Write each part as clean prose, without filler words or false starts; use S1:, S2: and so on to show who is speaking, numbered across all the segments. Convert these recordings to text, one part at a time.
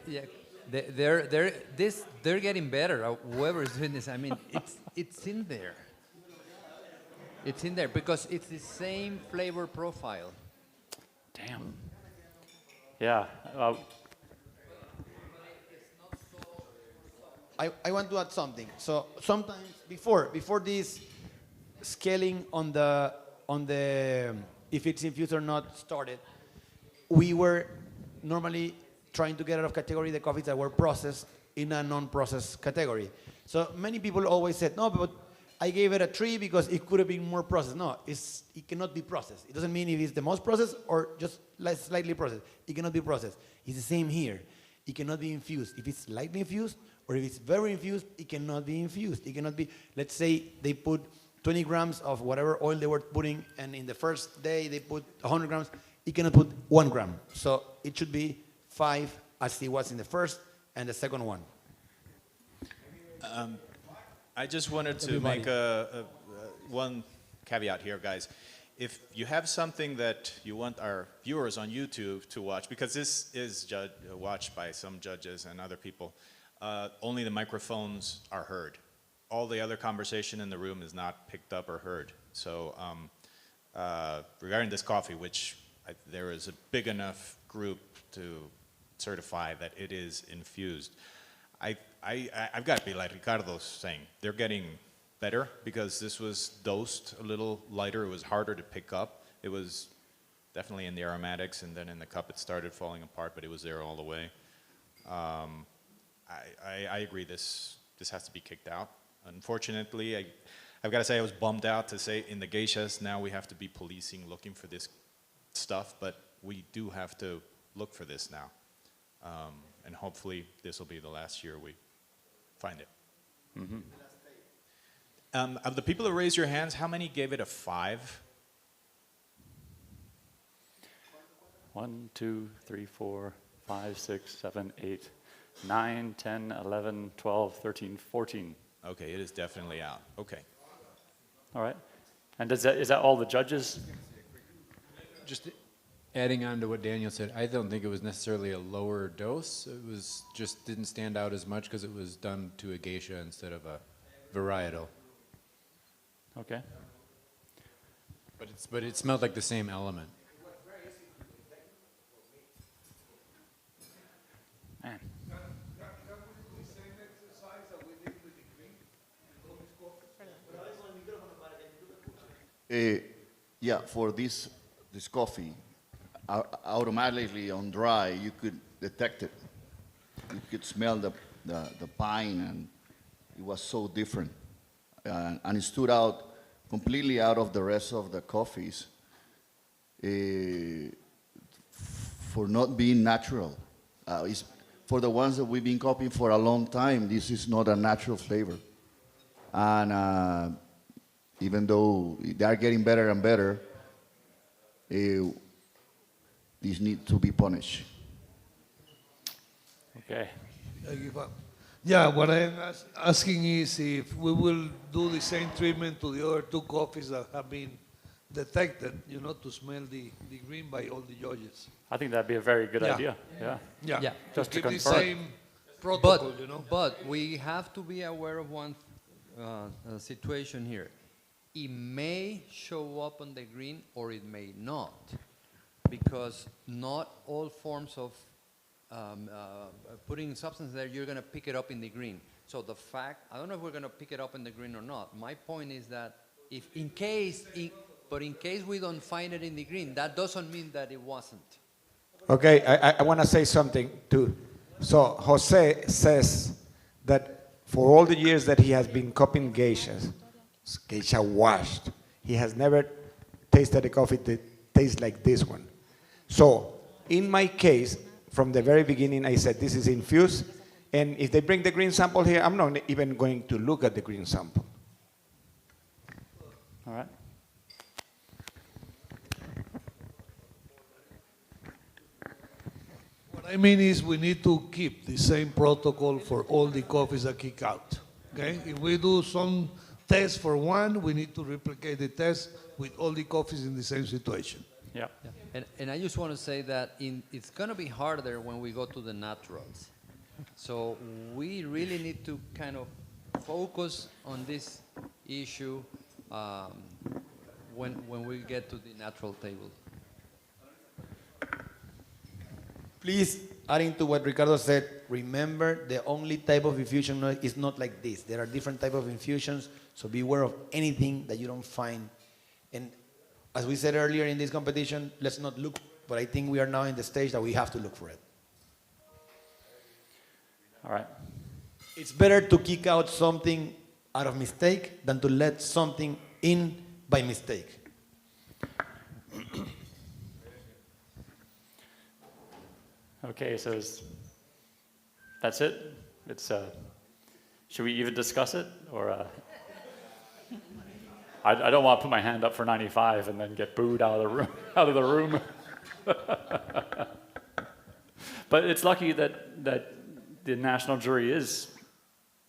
S1: Yeah, they're getting better. Whoever is doing this, I mean, it's in there. It's in there because it's the same flavor profile.
S2: Damn. Yeah.
S3: I want to add something. So sometimes before this scaling on the if it's infused or not started, we were normally trying to get out of category the coffees that were processed in a non-processed category. So many people always said, no, but I gave it a 3 because it could have been more processed. No, it cannot be processed. It doesn't mean if it's the most processed or just slightly processed. It cannot be processed. It's the same here. It cannot be infused. If it's lightly infused or if it's very infused, it cannot be infused. It cannot be, let's say they put 20 grams of whatever oil they were putting, and in the first day they put 100 grams. It cannot put 1 gram. So it should be 5 as it was in the first and the second one.
S4: I just wanted to make one caveat here, guys. If you have something that you want our viewers on YouTube to watch, because this is watched by some judges and other people, only the microphones are heard. All the other conversation in the room is not picked up or heard. So regarding this coffee, which there is a big enough group to certify that it is infused, I've got to be like Ricardo's saying. They're getting better because this was dosed a little lighter. It was harder to pick up. It was definitely in the aromatics, and then in the cup it started falling apart, but it was there all the way. I agree this has to be kicked out. Unfortunately, I've got to say I was bummed out to say in the geishas now we have to be policing looking for this stuff, but we do have to look for this now. And hopefully this will be the last year we find it. Mm-hmm. Of the people who raised your hands, how many gave it a 5?
S2: 1, 2, 3, 4, 5, 6, 7, 8, 9, 10, 11, 12, 13, 14.
S4: Okay, it is definitely out. Okay.
S2: All right. And is that all the judges?
S5: Just adding on to what Daniel said, I don't think it was necessarily a lower dose. It was just didn't stand out as much because it was done to a geisha instead of a varietal.
S2: Okay.
S5: But it smelled like the same element.
S2: Man.
S6: Yeah, for this coffee, automatically on dry, you could detect it. You could smell the pine, and it was so different. And it stood out completely out of the rest of the coffees for not being natural. For the ones that we've been copying for a long time, this is not a natural flavor. And even though they are getting better and better, these need to be punished.
S2: Okay.
S7: Yeah, what I'm asking is if we will do the same treatment to the other 2 coffees that have been detected, to smell the green by all the judges.
S2: I think that'd be a very good idea. Yeah.
S1: Yeah.
S2: Just to
S7: keep
S2: confirm.
S7: the same protocol,
S1: But we have to be aware of one situation here. It may show up on the green or it may not, because not all forms of putting substance there, you're going to pick it up in the green. So the fact, I don't know if we're going to pick it up in the green or not. My point is that in case we don't find it in the green, that doesn't mean that it wasn't.
S8: Okay, I want to say something too. So Jose says that for all the years that he has been copying geishas, geisha washed, he has never tasted a coffee that tastes like this one. So in my case, from the very beginning, I said this is infused, and if they bring the green sample here, I'm not even going to look at the green sample.
S2: All right.
S7: What I mean is we need to keep the same protocol for all the coffees that kick out. Okay? If we do some test for one, we need to replicate the test with all the coffees in the same situation.
S2: Yeah.
S1: And I just want to say that it's going to be harder when we go to the naturals. So we really need to kind of focus on this issue when we get to the natural table.
S3: Please, adding to what Ricardo said, remember the only type of infusion is not like this. There are different types of infusions, so beware of anything that you don't find. And as we said earlier in this competition, let's not look, but I think we are now in the stage that we have to look for it.
S2: All right.
S3: It's better to kick out something out of mistake than to let something in by mistake.
S2: Okay, so that's it? It's, should we even discuss it? Or I don't want to put my hand up for 95 and then get booed out of the room. But it's lucky that the national jury is,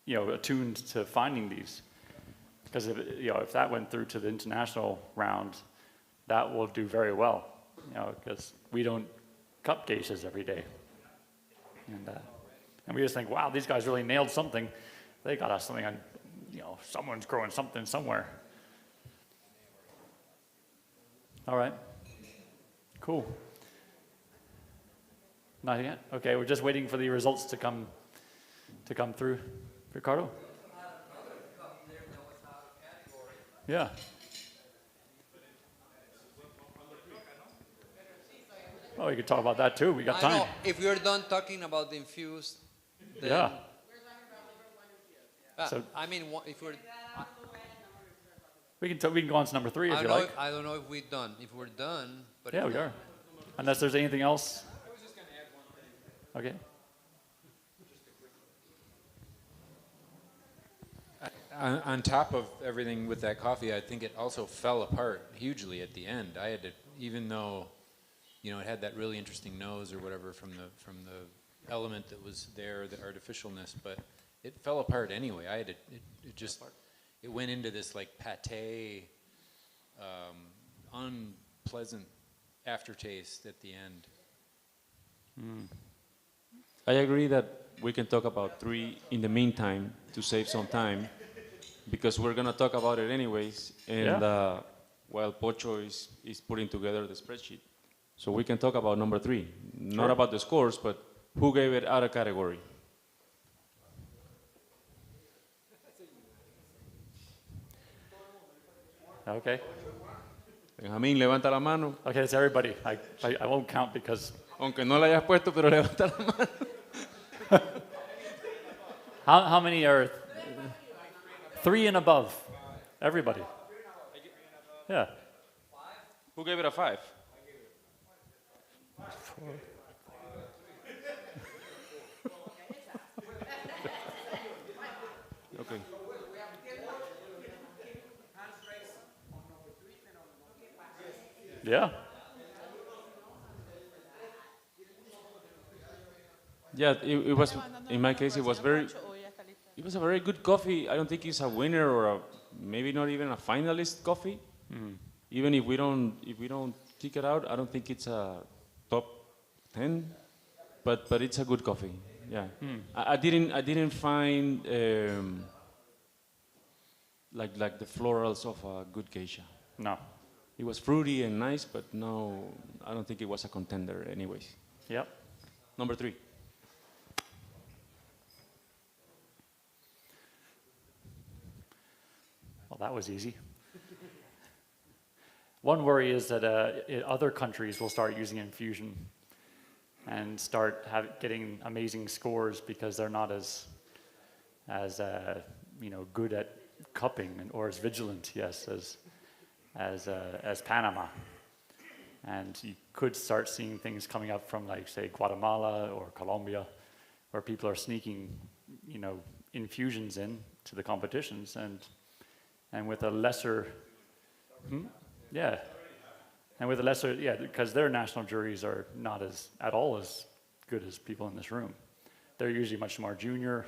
S2: attuned to finding these. Because if that went through to the international round, that will do very well. Because we don't cup geishas every day. And we just think, wow, these guys really nailed something. They got us something on, someone's growing something somewhere. All right. Cool. Not yet? Okay, we're just waiting for the results to come through. Ricardo? Yeah. Oh, we could talk about that too. We got time.
S1: I know. If you're done talking about the infused, then
S2: Yeah. So-
S1: I mean, if we're,
S2: We can go on to number 3 if you like.
S1: I don't know if we're done. If we're done, but
S2: Yeah,
S1: if
S2: we
S1: not-
S2: are. Unless there's anything else.
S9: I was just going to add one thing.
S2: Okay.
S5: On top of everything with that coffee, I think it also fell apart hugely at the end. I had to, even though, it had that really interesting nose or whatever from the element that was there, the artificialness, but it fell apart anyway. I had to, it went into this like pate, unpleasant aftertaste at the end.
S10: I agree that we can talk about 3 in the meantime to save some time, because we're going to talk about it anyways, and while Pocho is putting together the spreadsheet. So we can talk about number 3, not about the scores, but who gave it out of category.
S2: Okay.
S10: Benjamín, levanta la mano.
S2: Okay, it's everybody. I won't count because...
S10: Aunque no la hayas puesto, pero levanta la mano.
S2: How many are 3 and above? Everybody. Yeah.
S10: Who gave it a 5? Okay.
S2: Yeah.
S10: Yeah, it was, in my case, it was a very good coffee. I don't think it's a winner or maybe not even a finalist coffee. Even if we don't kick it out, I don't think it's a top 10, but it's a good coffee. Yeah. I didn't find like the florals of a good geisha.
S2: No.
S10: It was fruity and nice, but no, I don't think it was a contender anyways.
S2: Yep.
S10: Number 3.
S2: Well, that was easy. One worry is that other countries will start using infusion and start getting amazing scores because they're not as good at cupping or as vigilant, yes, as Panama. And you could start seeing things coming up from, like, say, Guatemala or Colombia, where people are sneaking, infusions in to the competitions, and with a lesser, because their national juries are not at all as good as people in this room. They're usually much more junior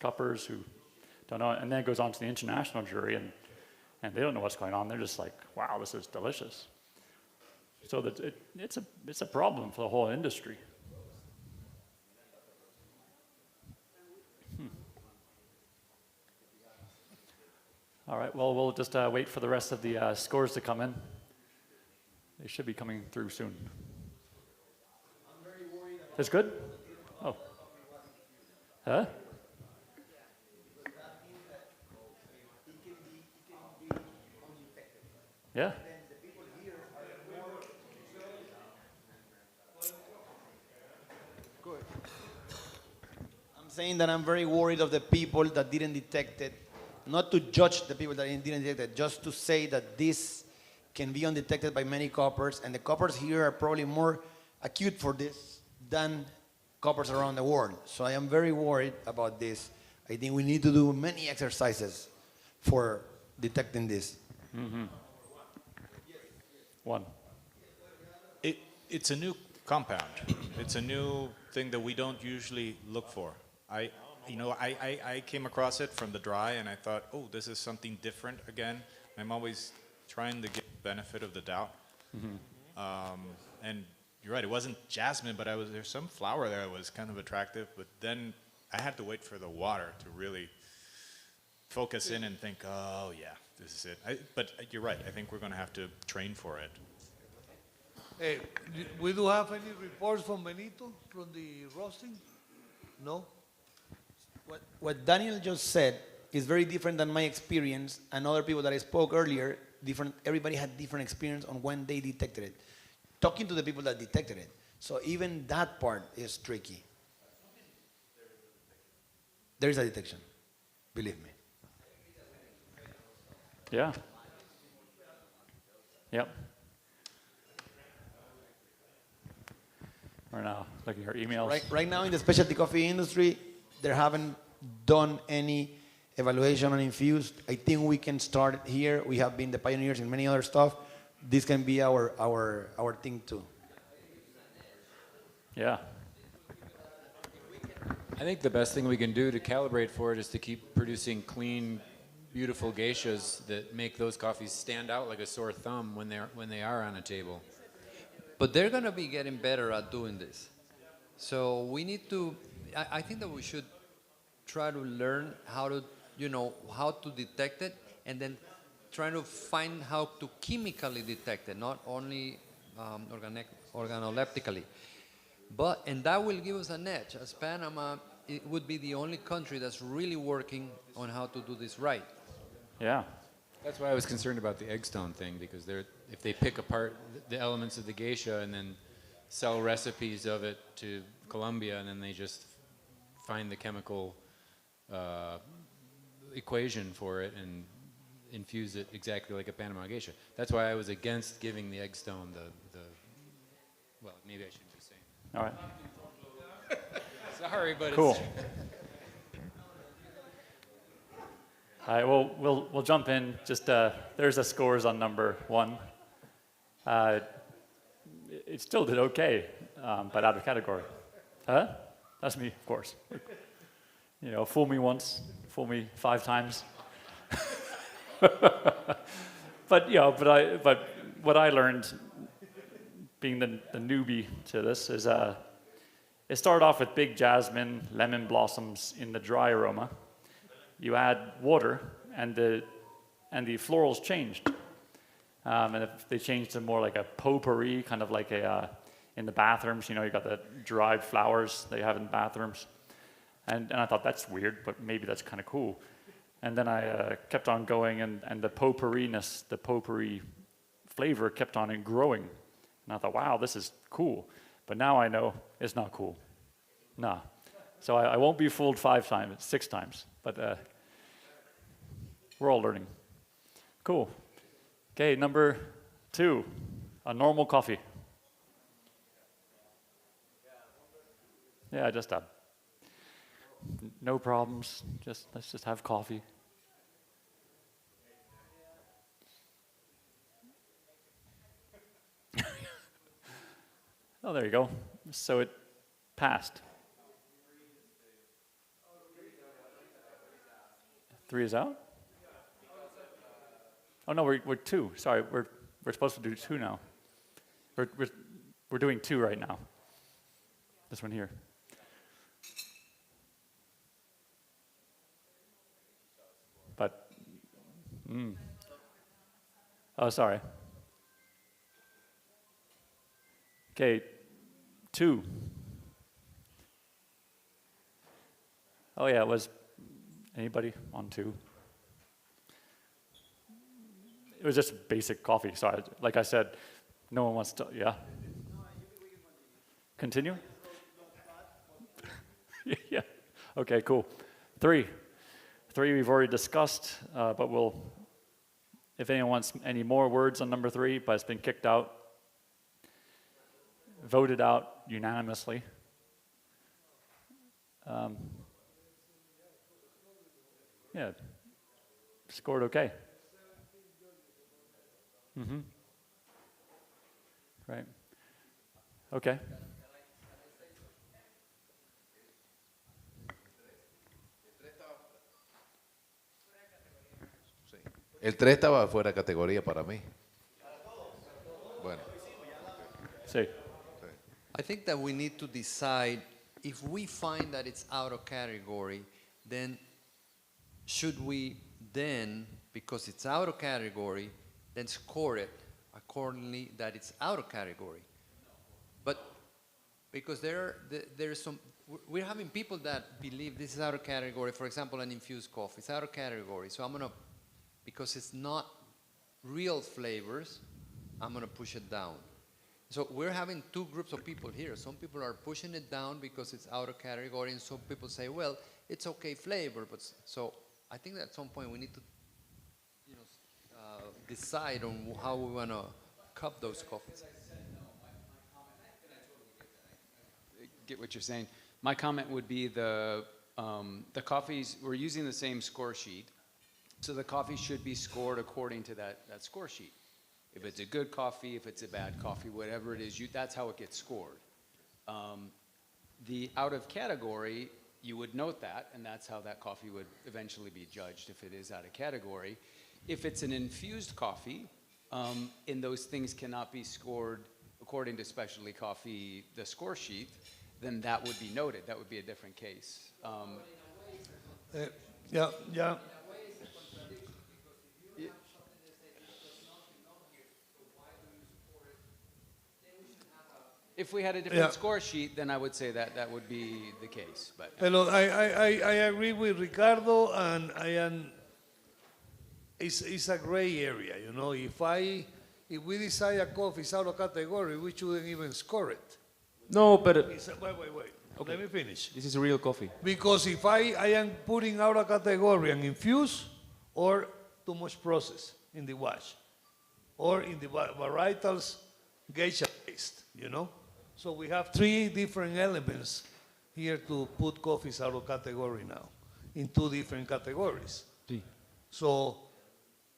S2: cuppers who don't know, and then it goes on to the international jury, and they don't know what's going on. They're just like, wow, this is delicious. So that it's a problem for the whole industry. All right, well, we'll just wait for the rest of the scores to come in. They should be coming through soon. That's good? Oh. Huh? Yeah.
S3: I'm saying that I'm very worried of the people that didn't detect it. Not to judge the people that didn't detect it, just to say that this can be undetected by many coppers, and the coppers here are probably more acute for this than coppers around the world. So I am very worried about this. I think we need to do many exercises for detecting this.
S2: Mm-hmm. One.
S4: It's a new compound. It's a new thing that we don't usually look for. I came across it from the dry, and I thought, oh, this is something different again. I'm always trying to get the benefit of the doubt. Mm-hmm. And you're right, it wasn't jasmine, but there's some flower there that was kind of attractive. But then I had to wait for the water to really focus in and think, oh yeah, this is it. But you're right. I think we're going to have to train for it.
S7: Hey, we do have any reports from Benito from the roasting? No?
S3: What Daniel just said is very different than my experience and other people that I spoke earlier. Everybody had different experience on when they detected it. Talking to the people that detected it. So even that part is tricky. There is a detection, believe me.
S2: Yeah. Yep. We're now looking at our emails.
S3: Right now in the specialty coffee industry, they haven't done any evaluation on infused. I think we can start here. We have been the pioneers in many other stuff. This can be our thing too.
S2: Yeah.
S5: I think the best thing we can do to calibrate for it is to keep producing clean, beautiful geishas that make those coffees stand out like a sore thumb when they are on a table.
S1: But they're going to be getting better at doing this. So we need to, I think that we should try to learn how to, how to detect it, and then try to find how to chemically detect it, not only organoleptically. And that will give us an edge. As Panama, it would be the only country that's really working on how to do this right.
S2: Yeah.
S5: That's why I was concerned about the eggstone thing, because if they pick apart the elements of the geisha and then sell recipes of it to Colombia, and then they just find the chemical equation for it and infuse it exactly like a Panama geisha. That's why I was against giving the eggstone well, maybe I shouldn't be saying.
S2: All right.
S5: Sorry, but
S2: cool.
S5: It's
S2: All right, well, we'll jump in. Just there's the scores on number 1. It still did okay, but out of category. Huh? That's me, of course. Fool me once, fool me 5 times. But what I learned, being the newbie to this, is it started off with big jasmine, lemon blossoms in the dry aroma. You add water, and the florals changed. And if they changed to more like a potpourri, kind of like in the bathrooms, you got the dried flowers they have in bathrooms. And I thought, that's weird, but maybe that's kind of cool. And then I kept on going, and the potpourri-ness, the potpourri flavor kept on growing. And I thought, wow, this is cool. But now I know it's not cool. Nah. So I won't be fooled 5 times, 6 times. But we're all learning. Cool. Okay, number 2, a normal coffee. Yeah, just no problems. Let's just have coffee. Oh, there you go. So it passed. 3 is out? Oh no, we're 2. Sorry, we're supposed to do 2 now. We're doing 2 right now. This one here. But, oh, sorry. Okay, 2. Oh yeah, it was, anybody on 2? It was just basic coffee, sorry. Like I said, no one wants to, yeah? Continue? Yeah, okay, cool. 3 we've already discussed, but if anyone wants any more words on number 3, but it's been kicked out, voted out unanimously. Yeah, scored okay. Right. Okay.
S11: El 3 estaba fuera de categoría para mí. Bueno.
S2: Sí.
S1: I think that we need to decide if we find that it's out of category, then should we then, because it's out of category, then score it accordingly that it's out of category. But because there's some, we're having people that believe this is out of category. For example, an infused coffee, it's out of category. So I'm gonna, because it's not real flavors, I'm gonna push it down. So we're having 2 groups of people here. Some people are pushing it down because it's out of category, and some people say, well, it's okay flavor. But so I think that at some point we need to, decide on how we want to cup those coffees.
S12: Get what you're saying. My comment would be the coffees, we're using the same score sheet, so the coffee should be scored according to that score sheet. If it's a good coffee, if it's a bad coffee, whatever it is, that's how it gets scored. The out of category, you would note that, and that's how that coffee would eventually be judged if it is out of category. If it's an infused coffee, and those things cannot be scored according to specialty coffee, the score sheet, then that would be noted. That would be a different case.
S7: Yeah.
S12: If we had a different score sheet, then I would say that would be the case. But
S7: Hello, I agree with Ricardo, and it's a gray area, If we decide a coffee is out of category, we shouldn't even score it.
S10: No, but
S7: Wait. Okay. Let me finish.
S10: this is real coffee.
S7: Because if I am putting out a category and infused or too much process in the wash, or in the varietals geisha paste, So we have 3 different elements here to put coffees out of category now, in 2 different categories.
S10: Sí.
S7: So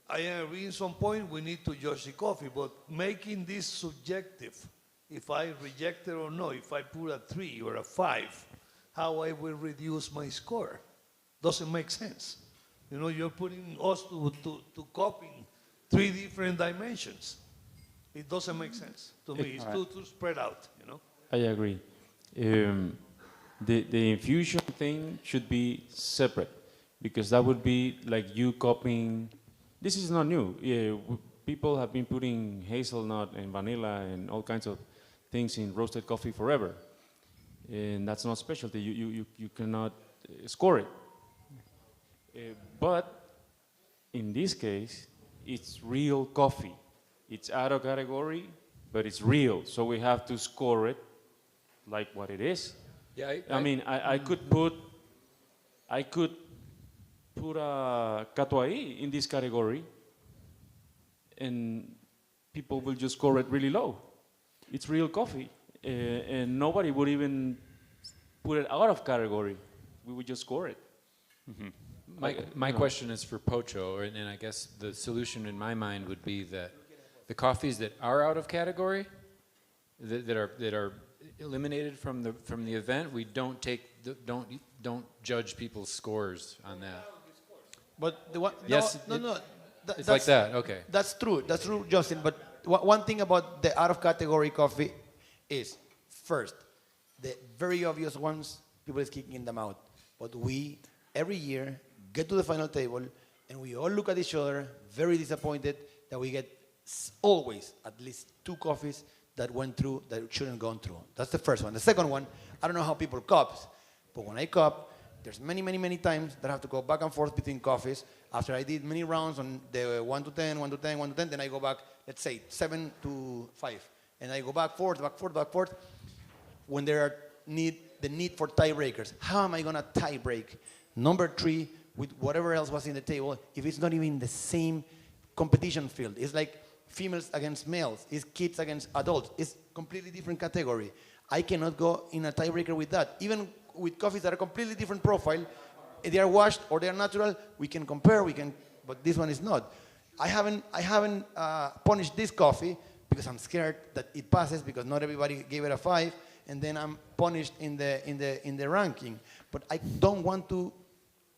S7: I agree at some point we need to judge the coffee, but making this subjective, if I reject it or no, if I put a 3 or a 5, how I will reduce my score. Doesn't make sense. You're putting us to copying 3 different dimensions. It doesn't make sense to me. It's too spread out,
S10: I agree. The infusion thing should be separate, because that would be like you copying. This is not new. People have been putting hazelnut and vanilla and all kinds of things in roasted coffee forever, and that's not specialty. You cannot score it. But in this case, it's real coffee. It's out of category, but it's real. So we have to score it like what it is.
S5: Yeah,
S10: I mean, I could put a Catuai in this category, and people will just score it really low. It's real coffee, and nobody would even put it out of category. We would just score it.
S5: My question is for Pocho, and I guess the solution in my mind would be that the coffees that are out of category, that are eliminated from the event, we don't judge people's scores on that.
S3: But the one,
S5: Yes,
S3: no.
S5: It's like that. Okay.
S3: That's true, Justin. But one thing about the out of category coffee is, first, the very obvious ones, people is kicking them out. But we, every year, get to the final table, and we all look at each other, very disappointed that we get always at least 2 coffees that went through that shouldn't have gone through. That's the first one. The second one, I don't know how people cup, but when I cup, there's many times that I have to go back and forth between coffees. After I did many rounds on the 1 to 10, 1 to 10, 1 to 10, then I go back, let's say 7 to 5. And I go back forth. When there are the need for tiebreakers. How am I gonna tie break number 3 with whatever else was in the table if it's not even the same competition field? It's like females against males. It's kids against adults. It's completely different category. I cannot go in a tiebreaker with that. Even with coffees that are completely different profile, if they are washed or they are natural, we can compare, but this one is not. I haven't punished this coffee because I'm scared that it passes because not everybody gave it a 5, and then I'm punished in the ranking. But I don't want to.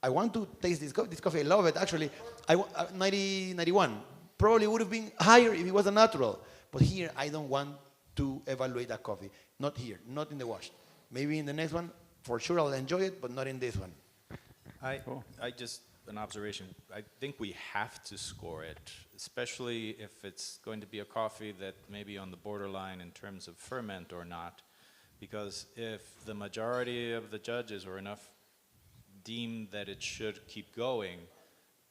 S3: I want to taste this coffee. I love it actually. 91 probably would have been higher if it was a natural. But here I don't want to evaluate that coffee. Not here. Not in the wash. Maybe in the next one, for sure I'll enjoy it, but not in this one.
S4: I just, an observation, I think we have to score it, especially if it's going to be a coffee that may be on the borderline in terms of ferment or not. Because if the majority of the judges or enough deem that it should keep going,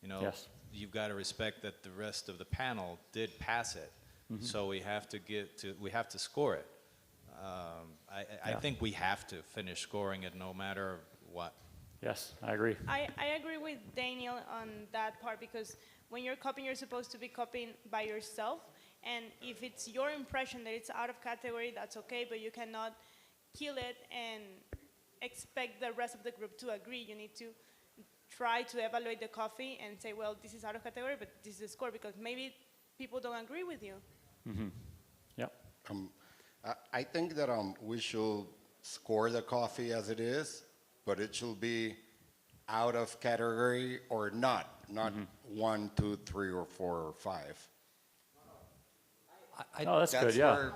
S2: Yes.
S4: you've got to respect that the rest of the panel did pass it.
S2: Mm-hmm.
S4: So we have to score it. I think we have to finish scoring it no matter what.
S2: Yes, I agree.
S13: I agree with Daniel on that part, because when you're copying, you're supposed to be copying by yourself. And if it's your impression that it's out of category, that's okay, but you cannot kill it and expect the rest of the group to agree. You need to try to evaluate the coffee and say, well, this is out of category, but this is the score, because maybe people don't agree with you.
S2: Mm-hmm. Yeah.
S14: I think that we should score the coffee as it is, but it should be out of category or not 1, 2, 3, or 4, or 5.
S2: That's good, yeah.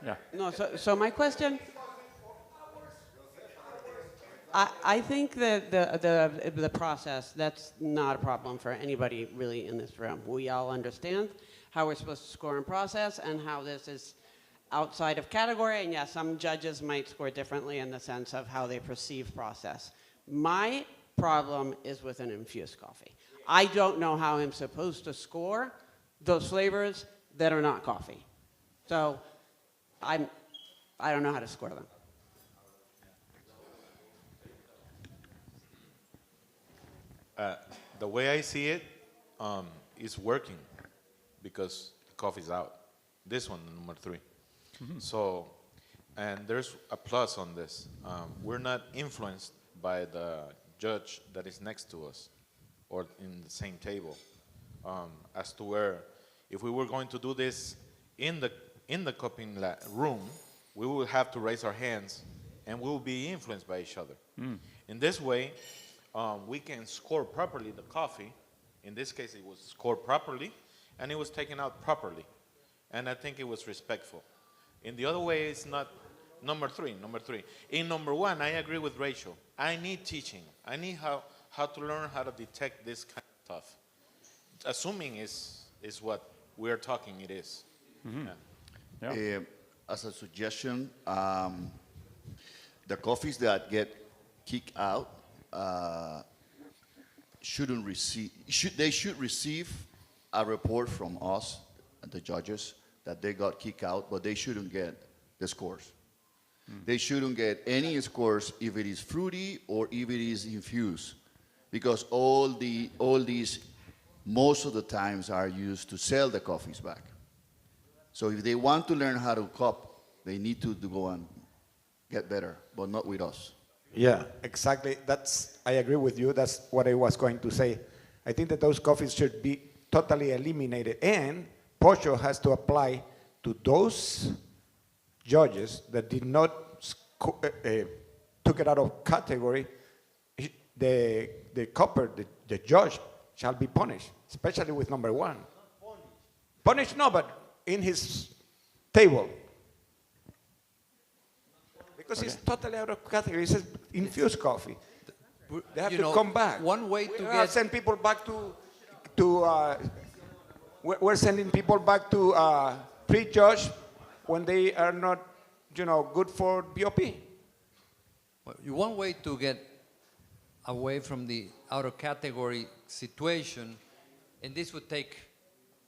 S2: Yeah.
S15: No, so my question, I think that the process, that's not a problem for anybody really in this room. We all understand how we're supposed to score and process and how this is outside of category, and yes, some judges might score differently in the sense of how they perceive process. My problem is with an infused coffee. I don't know how I'm supposed to score those flavors that are not coffee. So I don't know how to score them.
S16: The way I see it, is working because the coffee's out. This one, number 3. Mm-hmm. So, and there's a plus on this. We're not influenced by the judge that is next to us or in the same table, as to where if we were going to do this in the cupping room, we will have to raise our hands and we will be influenced by each other. Mm. In this way, we can score properly the coffee. In this case, it was scored properly, and it was taken out properly. And I think it was respectful. In the other way, it's not number 3. In number 1, I agree with Rachel. I need teaching. I need how to learn how to detect this kind of stuff. Assuming is what we're talking it is. Mm-hmm.
S2: Yeah.
S6: As a suggestion, the coffees that get kicked out should receive a report from us, the judges, that they got kicked out, but they shouldn't get the scores. Mm. They shouldn't get any scores if it is fruity or if it is infused, because all these most of the times are used to sell the coffees back. So if they want to learn how to cup, they need to go and get better, but not with us.
S8: Yeah, exactly. I agree with you. That's what I was going to say. I think that those coffees should be totally eliminated, and Pocho has to apply to those judges that did not took it out of category. The cupper, the judge, shall be punished. especially with number one. Punished, no, but in his table. Because it's totally out of category. It's infused coffee. They have
S1: You
S8: to
S1: know,
S8: come back.
S1: one way to
S8: we
S1: get-
S8: send people back we're sending people back to prejudge when they are not, good for BOP.
S1: Well, one way to get away from the out of category situation, and this would take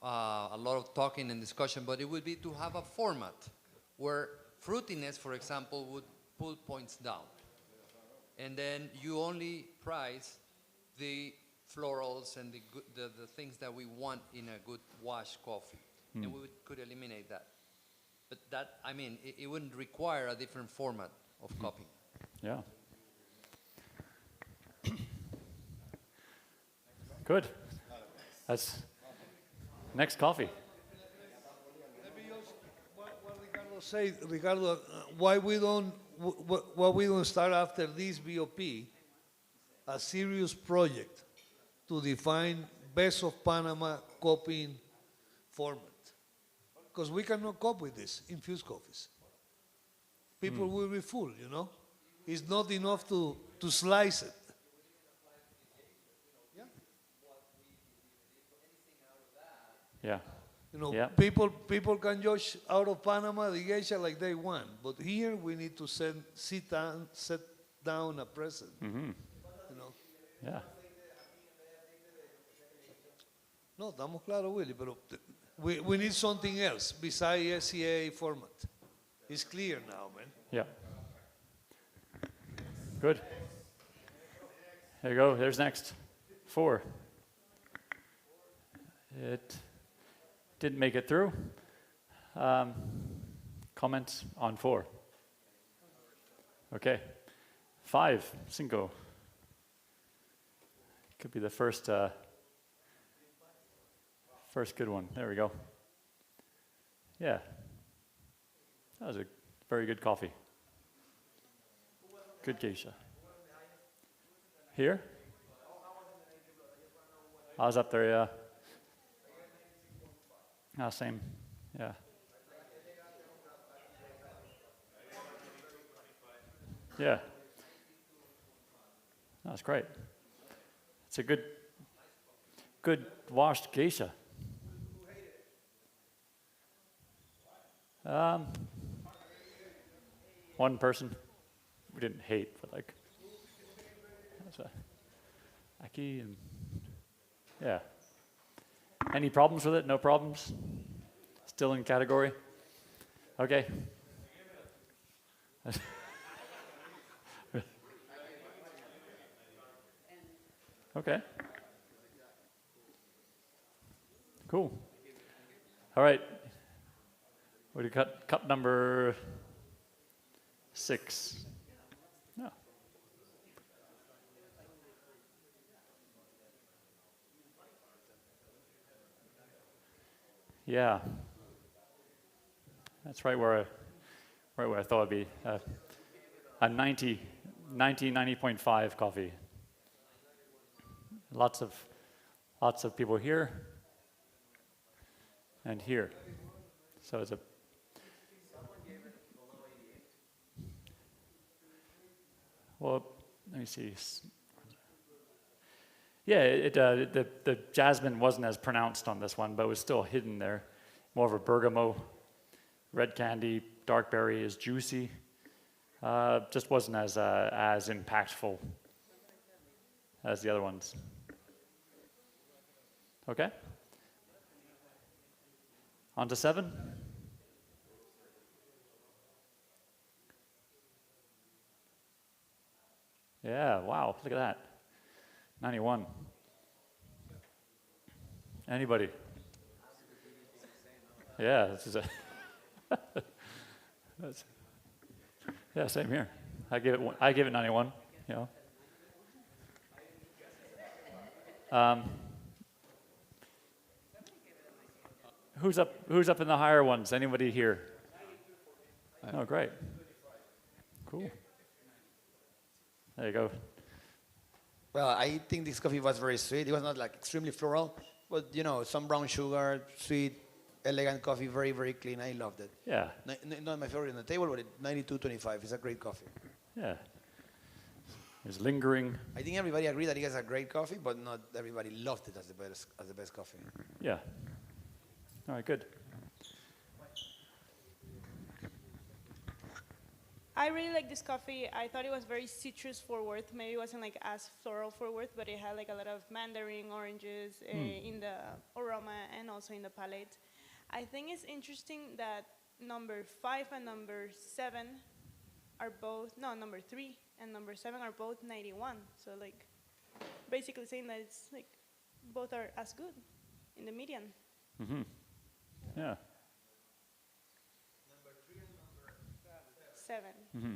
S1: a lot of talking and discussion, but it would be to have a format where fruitiness, for example, would pull points down. And then you only price the florals and the things that we want in a good wash coffee. And we could eliminate that. But that, I mean, it wouldn't require a different format of copying.
S2: Yeah. Good. That's next coffee.
S7: Ricardo say, Ricardo, why we don't start after this BOP a serious project to define best of Panama copying format? Because we cannot cope with this infused coffees. People will be full, It's not enough to slice it.
S2: Yeah.
S7: Yeah. People can judge out of Panama the geisha like they want, but here we need to set down a precedent.
S2: Yeah.
S7: No, estamos claros, Willie, pero we need something else besides SCA format. It's clear now, man.
S2: Yeah. Good. There you go. There's next. 4. It didn't make it through. Comments on 4? Okay. 5. 5. Could be the first good one. There we go. Yeah. That was a very good coffee. Good geisha. Here? I was up there, yeah. Ah, same, yeah. Yeah. That's great. It's a good washed geisha. One person. We didn't hate, but like, that's a Aki and yeah. Any problems with it? No problems? Still in category? Okay. Okay. Cool. All right. What do you cut? Cup number 6. No. Yeah. That's right where I thought it'd be. A 90.5 coffee. Lots of people here and here. So it's a well, let me see. Yeah, the jasmine wasn't as pronounced on this one, but it was still hidden there. More of a bergamot. Red candy, dark berry is juicy. Just wasn't as impactful as the other ones. Okay. On to 7. Yeah, wow, look at that. 91. Anybody? Yeah, this is a yeah, same here. I give it 91, you know. Who's up in the higher ones? Anybody here? Oh, great. Cool. There you go.
S3: Well, I think this coffee was very sweet. It was not like extremely floral. It but you know, some brown sugar, sweet, elegant coffee, very, very clean. I loved it.
S2: Yeah.
S3: Not my favorite on the table, but 92.25. It's a great coffee.
S2: Yeah. It's lingering.
S3: I think everybody agreed that it has a great coffee, but not everybody loved it as the best coffee.
S2: Yeah. All right, good.
S13: I really like this coffee. I thought it was very citrus forward. Maybe it wasn't like as floral forward, but it had like a lot of mandarin oranges in the aroma and also in the palate. I think it's interesting that number 5 and number 7 are both, no, number 3 and number 7 are both 91. So like basically saying that it's like both are as good in the median.
S2: Mm-hmm. Yeah.
S13: 7
S2: Mm-hmm.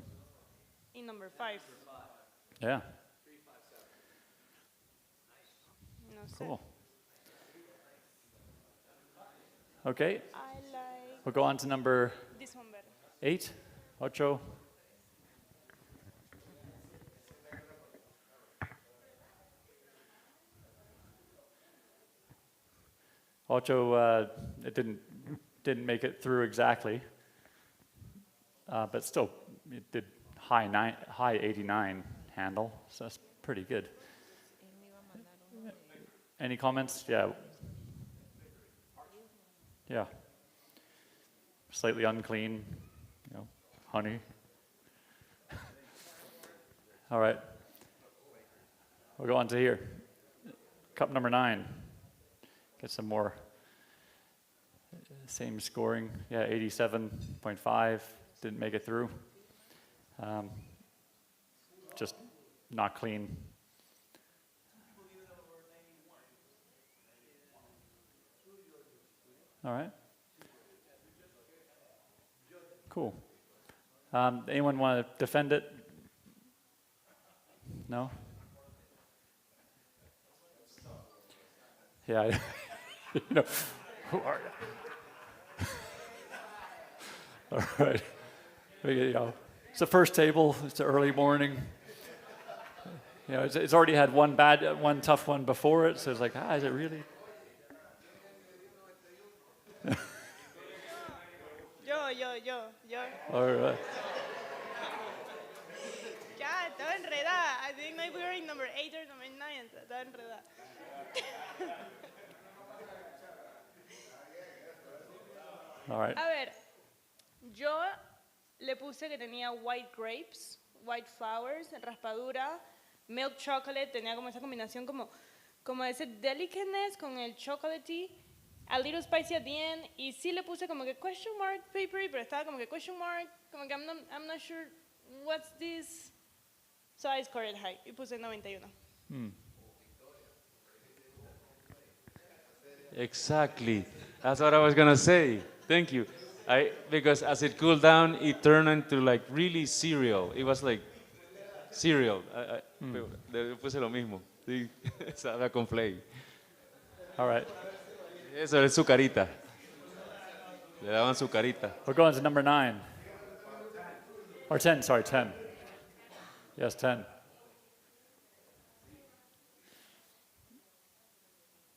S13: in number 5.
S2: Yeah.
S13: No,
S2: Cool. Okay.
S13: I like
S2: We'll go on to number
S13: this one better.
S2: 8. Ocho. Ocho, it didn't make it through exactly, but still, it did high 89 handle, so that's pretty good. Any comments? Yeah. Yeah. Slightly unclean, you know, honey. All right. We'll go on to here. Cup number 9. Get some more. Same scoring. Yeah, 87.5. Didn't make it through. Just not clean. All right. Cool. Anyone want to defend it? No? Yeah. You know, who are you? All right. You know, it's the first table. It's the early morning. You know, it's already had one tough one before it. So it's like, is it really?
S13: Yo.
S2: All right.
S13: Ya, estaba enredada. I think maybe we were in number 8 or number 9. Estaba enredada.
S2: All right.
S13: A ver, yo le puse que tenía white grapes, white flowers, raspadura, milk chocolate, tenía como esa combinación como ese delicateness con el chocolatey, a little spicy at the end, y sí le puse como que question mark papery, pero estaba como que question mark, como que I'm not sure what's this. So I scored it high, y puse 91.
S10: Exactly. That's what I was gonna say. Thank you. Because as it cooled down, it turned into like really cereal. It was like cereal. Le puse lo mismo. Sí. Sabe con flake.
S2: All right.
S10: Eso es su carita. Le daban su carita.
S2: We're going to number 9. Or 10, sorry, 10. Yes, 10.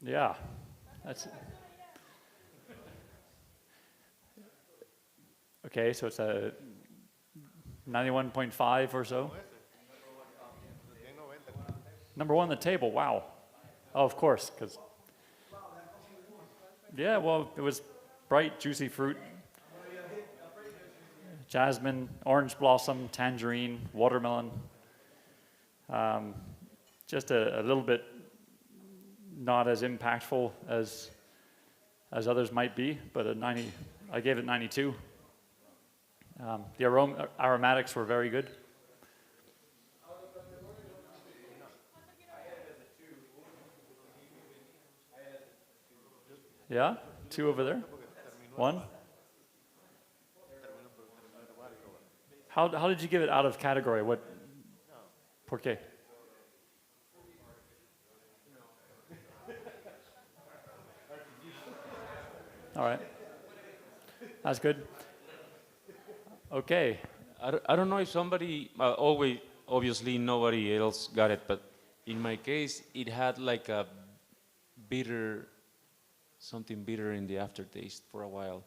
S2: Yeah. That's okay, so it's a 91.5 or so. Number 1 on the table, wow. Oh, of course, because yeah, well, it was bright, juicy fruit. Jasmine, orange blossom, tangerine, watermelon. Just a little bit not as impactful as others might be, but I gave it 92. The aromatics were very good. Yeah, 2 over there. 1. How did you give it out of category? What? ¿Por qué? All right. That's good. Okay.
S10: I don't know if somebody, obviously nobody else got it, but in my case, it had like a bitter something bitter in the aftertaste for a while.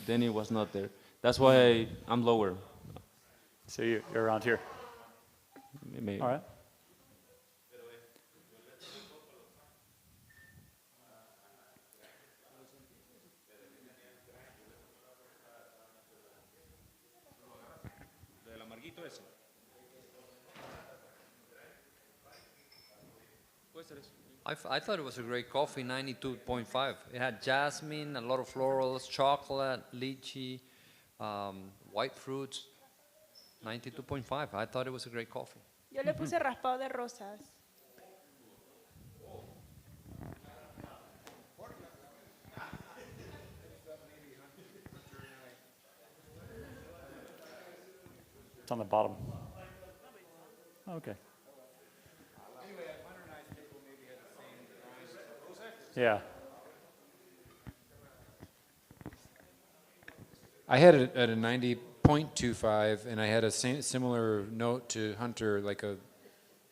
S10: Then it was not there. That's why I'm lower.
S2: So you're around here.
S10: Maybe.
S2: All right.
S1: I thought it was a great coffee, 92.5. It had jasmine, a lot of florals, chocolate, lychee, white fruits. 92.5. I thought it was a great coffee.
S13: Yo le puse raspado de rosas.
S2: It's on the bottom. Okay. Yeah.
S5: I had it at a 90.25, and I had a similar note to Hunter, like a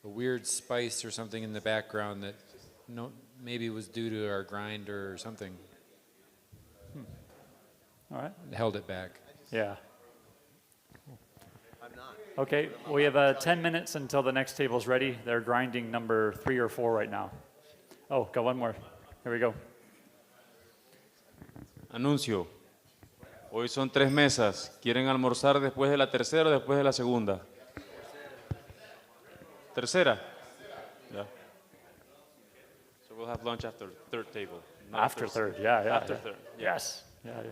S5: weird spice or something in the background that maybe was due to our grind or something.
S2: All right.
S5: Held it back.
S2: Yeah. Okay, we have 10 minutes until the next table's ready. They're grinding number 3 or 4 right now. Oh, got one more. Here we go.
S10: Anuncio. Hoy son 3 mesas. ¿Quieren almorzar después de la tercera o después de la segunda? Tercera. Yeah. So we'll have lunch after third table.
S2: After third, yeah.
S10: After third.
S2: Yes. Yeah.